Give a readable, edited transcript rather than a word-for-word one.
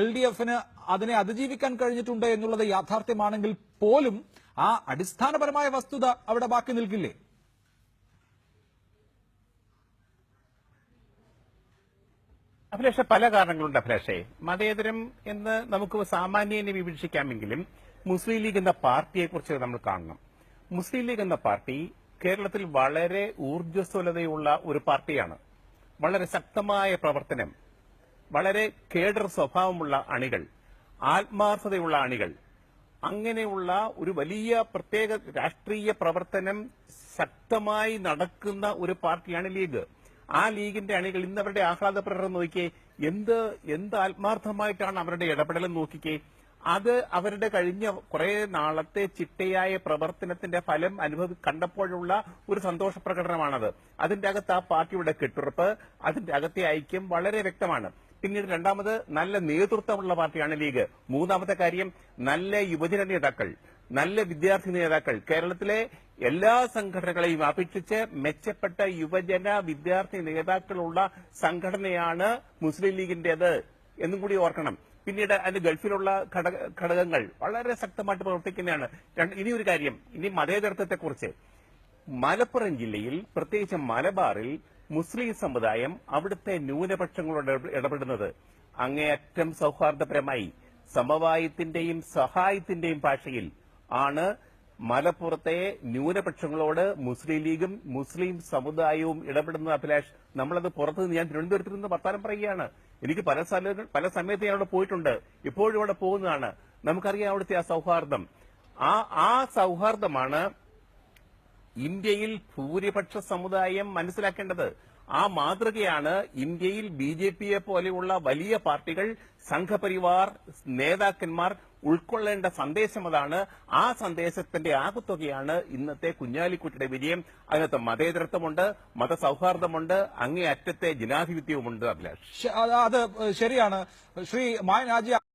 LDF-ന് അതിനെ അതിജീവിക്കാൻ കഴിഞ്ഞിട്ടുണ്ട് എന്നുള്ളത് യാഥാർത്ഥ്യമാണെങ്കിൽ പോലും ആ അടിസ്ഥാനപരമായ വസ്തുത അവിടെ ബാക്കി നിൽക്കില്ലേ? അഭിലാഷ, പല കാരണങ്ങളുണ്ട്. അഭിലാഷേ, മതേതരം എന്ന് നമുക്ക് സാമാന്യനെ വിവക്ഷിക്കാമെങ്കിലും മുസ്ലിം ലീഗ് എന്ന പാർട്ടിയെക്കുറിച്ച് നമ്മൾ കാണണം. മുസ്ലിം ലീഗ് എന്ന പാർട്ടി കേരളത്തിൽ വളരെ ഊർജ്ജസ്വലതയുള്ള ഒരു പാർട്ടിയാണ്. വളരെ ശക്തമായ പ്രവർത്തനം, വളരെ കേഡർ സ്വഭാവമുള്ള അണികൾ, ആത്മാർത്ഥതയുള്ള അണികൾ, അങ്ങനെയുള്ള ഒരു വലിയ പ്രത്യേക രാഷ്ട്രീയ പ്രവർത്തനം ശക്തമായി നടക്കുന്ന ഒരു പാർട്ടിയാണ് ലീഗ്. ആ ലീഗിന്റെ അണികൾ ഇന്ന് അവരുടെ ആഹ്ലാദ പ്രകടനം നോക്കിക്കേ, എന്ത് ആത്മാർത്ഥമായിട്ടാണ് അവരുടെ ഇടപെടലും നോക്കിക്കേ. അത് അവരുടെ കഴിഞ്ഞ കുറെ നാളത്തെ ചിട്ടയായ പ്രവർത്തനത്തിന്റെ ഫലം കണ്ടപ്പോഴുള്ള ഒരു സന്തോഷ പ്രകടനമാണത്. അതിന്റെ അകത്ത് ആ പാർട്ടിയുടെ കെട്ടുറപ്പ്, അതിന്റെ അകത്തെ ഐക്യം വളരെ വ്യക്തമാണ്. പിന്നീട് രണ്ടാമത്, നല്ല നേതൃത്വമുള്ള പാർട്ടിയാണ് ലീഗ്. മൂന്നാമത്തെ കാര്യം, നല്ല യുവജന നേതാക്കൾ, നല്ല വിദ്യാർത്ഥി നേതാക്കൾ. കേരളത്തിലെ എല്ലാ സംഘടനകളെയും അപേക്ഷിച്ച് മെച്ചപ്പെട്ട യുവജന വിദ്യാർത്ഥി നേതാക്കളുള്ള സംഘടനയാണ് മുസ്ലിം ലീഗിന്റേത് എന്നും കൂടി ഓർക്കണം. പിന്നീട് അതിന്റെ ഗൾഫിലുള്ള ഘടകങ്ങൾ വളരെ ശക്തമായിട്ട് പ്രവർത്തിക്കുന്നതാണ്. ഇനിയൊരു കാര്യം, ഇനി മതേതരത്വത്തെക്കുറിച്ച്. മലപ്പുറം ജില്ലയിൽ, പ്രത്യേകിച്ച് മലബാറിൽ മുസ്ലിം സമുദായം അവിടുത്തെ ന്യൂനപക്ഷങ്ങളോട് ഇടപെടുന്നത് അങ്ങേയറ്റം സൗഹാർദ്ദപരമായി സമവായത്തിന്റെയും സഹായത്തിന്റെയും ഭാഷയിൽ ആണ്. മലപ്പുറത്തെ ന്യൂനപക്ഷങ്ങളോട് മുസ്ലിം ലീഗും മുസ്ലിം സമുദായവും ഇടപെടുന്ന. അഭിലാഷ്, നമ്മളത് പുറത്തുനിന്ന്, ഞാൻ തിരുവനന്തപുരത്ത് നിന്ന് വർത്താനം പറയുകയാണ്. എനിക്ക് പല സമയത്ത് ഞാൻ അവിടെ പോയിട്ടുണ്ട്, ഇപ്പോഴും അവിടെ പോകുന്നതാണ്. നമുക്കറിയാം അവിടുത്തെ ആ സൗഹാർദ്ദം. ആ സൗഹാർദ്ദമാണ് ഇന്ത്യയിൽ ഭൂരിപക്ഷ സമുദായം മനസ്സിലാക്കേണ്ടത്. ആ മാതൃകയാണ് ഇന്ത്യയിൽ BJP-യെ പോലെയുള്ള വലിയ പാർട്ടികൾ, സംഘപരിവാർ നേതാക്കന്മാർ ഉൾക്കൊള്ളേണ്ട സന്ദേശം. അതാണ്. ആ സന്ദേശത്തിന്റെ ആകത്തുകയാണ് ഇന്നത്തെ കുഞ്ഞാലിക്കുട്ടിയുടെ വിജയം. അതിനകത്ത് മതേതരത്വമുണ്ട്, മതസൗഹാർദ്ദമുണ്ട്, അങ്ങേയറ്റത്തെ ജനാധിപത്യവുമുണ്ട്. അഭിലാഷ്, അത് ശരിയാണ്. ശ്രീ മായനാജി.